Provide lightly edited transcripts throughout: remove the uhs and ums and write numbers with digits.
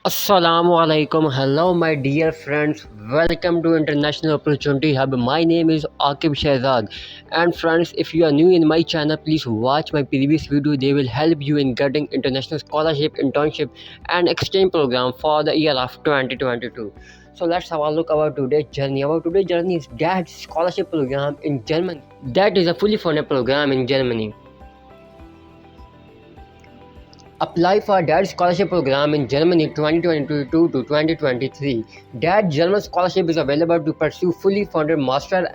Assalamu alaikum. Hello, my dear friends. Welcome to International Opportunity Hub. My name is Akib Shehzad. And friends, if you are new in my channel, please watch my previous video. They will help you in getting international scholarship, internship, and exchange program for the year of 2022. So let's have a look about today's journey. Our today's journey is DAAD scholarship program in Germany. That is a fully funded program in Germany. Apply for DAAD scholarship program in Germany 2022 to 2023. DAAD German scholarship is available to pursue fully funded master,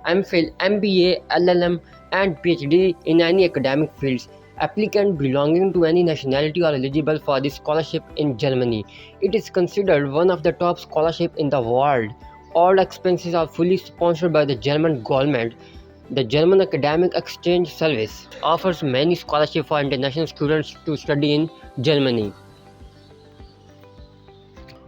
MPhil, MBA, LLM, and PhD in any academic fields. Applicant belonging to any nationality are eligible for this scholarship in Germany. It is considered one of the top scholarships in the world. All expenses are fully sponsored by the German government. The German Academic Exchange Service offers many scholarships for international students to study in Germany.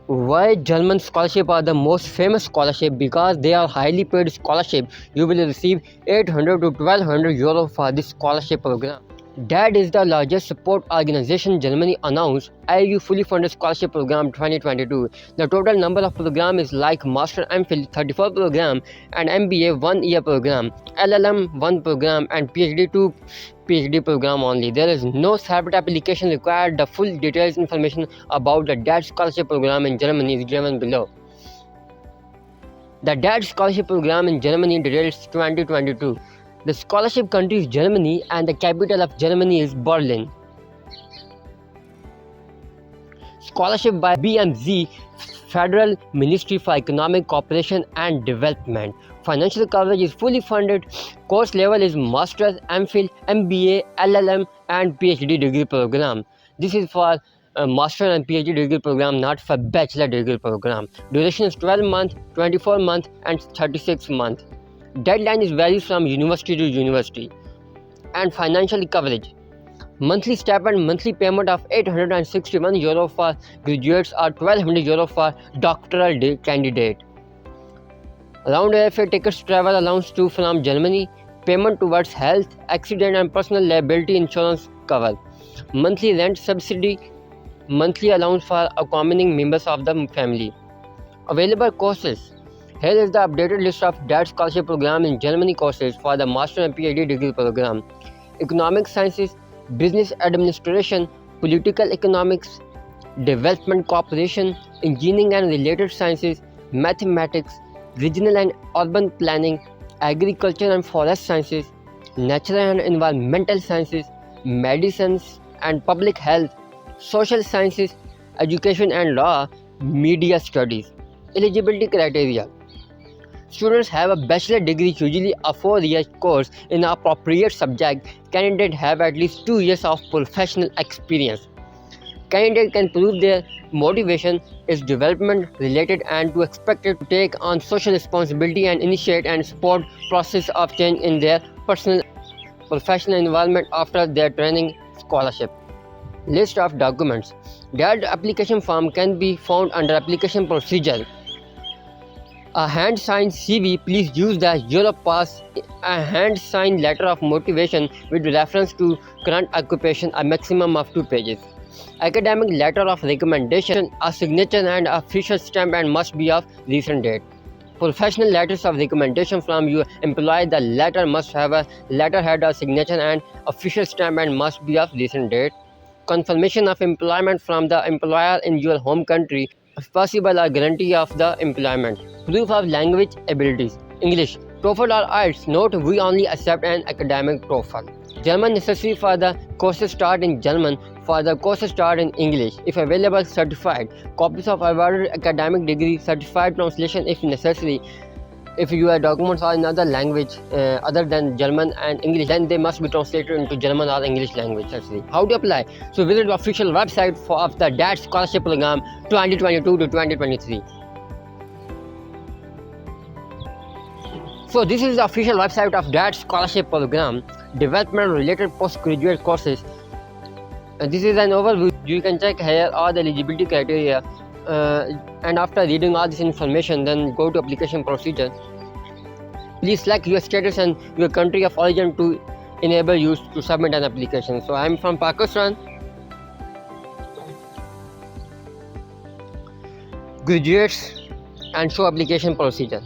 Why German scholarships are the most famous scholarship? Because they are highly paid scholarship. You will receive 800 to 1200 euro for this scholarship program. DAAD is the largest support organization Germany announced EU fully funded scholarship program 2022. The total number of program is like Master MPhil 34 program and MBA 1 year program, LLM 1 program and PhD 2 PhD program only. There is no separate application required. The full details information about the DAAD scholarship program in Germany is given below. The DAAD scholarship program in Germany details 2022. The scholarship country is Germany and the capital of Germany is Berlin. Scholarship by BMZ, Federal Ministry for Economic Cooperation and Development. Financial coverage is fully funded. Course level is Master's, MPhil, MBA, LLM and PhD degree program. This is for Master and PhD degree program, not for Bachelor degree program. Duration is 12 months, 24 months and 36 months. Deadline is varies from university to university. And financial coverage. Monthly stipend, monthly payment of 861 euro for graduates or 1200 euro for doctoral candidate. Round airfare tickets, travel allowance to from Germany. Payment towards health, accident and personal liability insurance cover. Monthly rent subsidy. Monthly allowance for accompanying members of the family. Available courses. Here is the updated list of DAAD scholarship program in Germany courses for the Master and PhD degree program. Economic Sciences, Business Administration, Political Economics, Development Cooperation, Engineering and Related Sciences, Mathematics, Regional and Urban Planning, Agriculture and Forest Sciences, Natural and Environmental Sciences, Medicines and Public Health, Social Sciences, Education and Law, Media Studies. Eligibility criteria. Students have a bachelor degree, usually a 4-year course in an appropriate subject. Candidates have at least 2 years of professional experience. Candidate can prove their motivation is development related and to expected to take on social responsibility and initiate and support process of change in their personal professional environment after their training scholarship. List of documents. DAAD application form can be found under application procedure. A hand-signed CV, please use the Europe Pass, a hand-signed letter of motivation with reference to current occupation, a maximum of 2 pages. Academic letter of recommendation, a signature and official stamp and must be of recent date. Professional letters of recommendation from your employer, the letter must have a letterhead or signature and official stamp and must be of recent date. Confirmation of employment from the employer in your home country, if possible, a guarantee of the employment. Proof of language abilities. English, TOEFL or IELTS. Note, we only accept an academic TOEFL. German necessary for the courses start in German, for the courses start in English. If available, certified. Copies of awarded academic degree, certified translation if necessary. If your documents are in other language other than German and English, then they must be translated into German or English language actually. How to apply? So visit the official website of the DAAD scholarship program 2022 to 2023. So this is the official website of DAAD scholarship program, development related postgraduate courses. This is an overview. You can check here all the eligibility criteria. And after reading all this information, then go to application procedure. Please select your status and your country of origin to enable you to submit an application. So I am from Pakistan. postgraduates and show application procedure.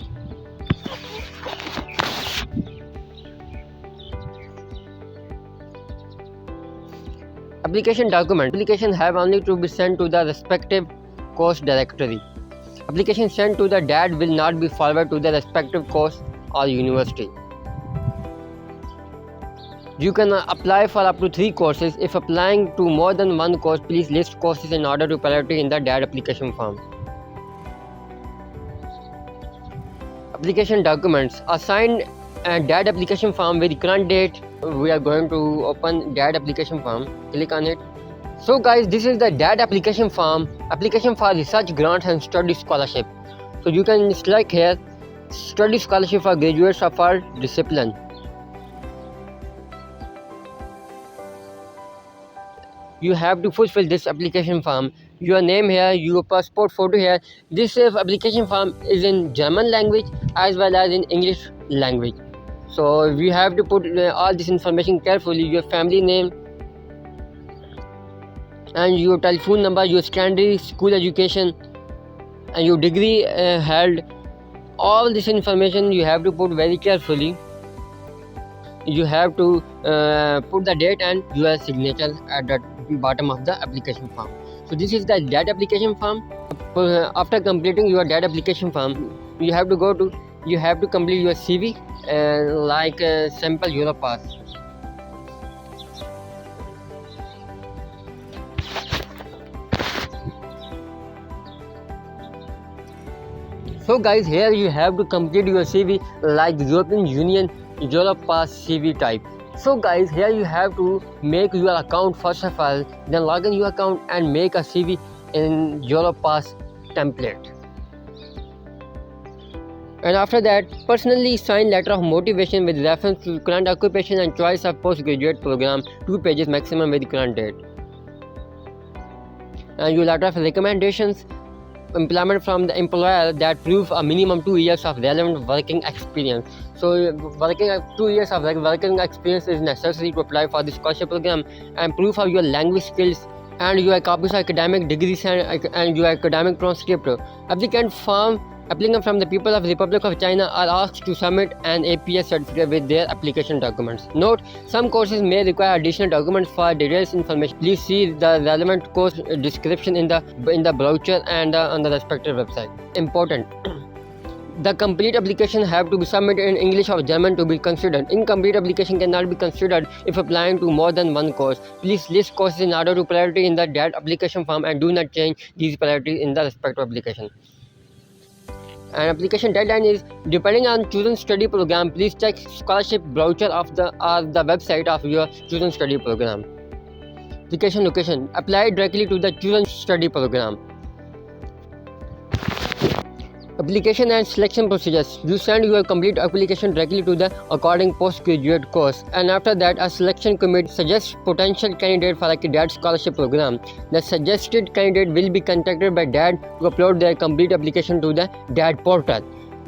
Application document. Application have only to be sent to the respective course directory. Application sent to the DAAD will not be forwarded to the respective course or university. You can apply for up to 3 courses. If applying to more than 1 course, please list courses in order to priority in the DAAD application form. Application documents. A signed DAAD application form with current date. We are going to open DAAD application form. Click on it. So guys, this is the DAAD application form. Application for research grants and study scholarship. So you can select here study scholarship for graduates of our discipline. You have to fulfill this application form. Your name here, your passport photo here. This application form is in German language as well as in English language. So you have to put all this information carefully. Your family name and your telephone number, your secondary school education and your degree held. All this information you have to put very carefully. You have to put the date and your signature at the bottom of the application form. So this is the DAAD application form. After completing your DAAD application form, you have to complete your CV like sample Europass. So guys, here you have to complete your CV like European Union Europass CV type. So guys, here you have to make your account first of all, then log in your account and make a CV in Europass template. And after that, personally sign letter of motivation with reference to current occupation and choice of postgraduate program, 2 pages maximum with current date. And your letter of recommendations, employment from the employer that prove a minimum 2 years of relevant working experience. So 2 years of working experience is necessary to apply for the scholarship program, and proof of your language skills and your copies of academic degrees and your academic transcript. Applicant from the people of the Republic of China are asked to submit an APS certificate with their application documents. Note, some courses may require additional documents for details information. Please see the relevant course description in the brochure and on the respective website. Important. The complete application have to be submitted in English or German to be considered. Incomplete application cannot be considered if applying to more than 1 course. Please list courses in order to priority in the DAAD application form and do not change these priorities in the respective application. And application deadline is depending on chosen study program. Please check scholarship brochure of the website of your chosen study program. Application location. Apply directly to the chosen study program. Application and selection procedures. You send your complete application directly to the according postgraduate course, and after that a selection committee suggests potential candidate for a DAAD scholarship program. The suggested candidate will be contacted by DAAD to upload their complete application to the DAAD portal.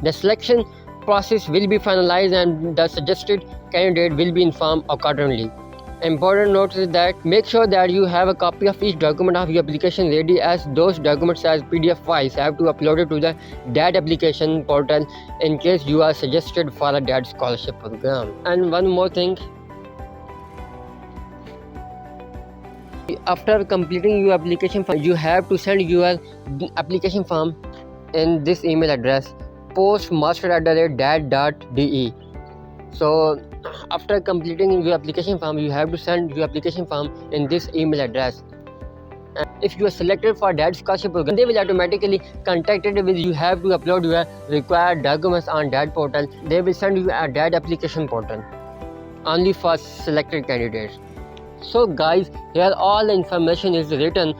The selection process will be finalized and the suggested candidate will be informed accordingly. Important note is that make sure that you have a copy of each document of your application ready, as those documents as PDF files have to upload it to the DAAD application portal in case you are suggested for a DAAD scholarship program. And one more thing, after completing your application form, you have to send your application form in this email address, postmaster@daad.de. So after completing your application form, you have to send your application form in this email address. And if you are selected for DAAD scholarship program, they will automatically contact you with you have to upload your required documents on DAAD portal. They will send you a DAAD application portal only for selected candidates. So guys, here all the information is written.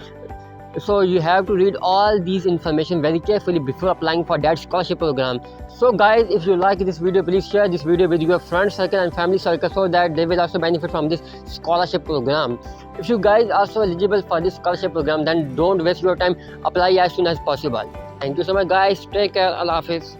So you have to read all these information very carefully before applying for DAAD scholarship program. So guys, if you like this video, please share this video with your friend circle and family circle so that they will also benefit from this scholarship program. If you guys are also eligible for this scholarship program, then don't waste your time, apply as soon as possible. Thank you so much guys, take care, Allah Hafiz.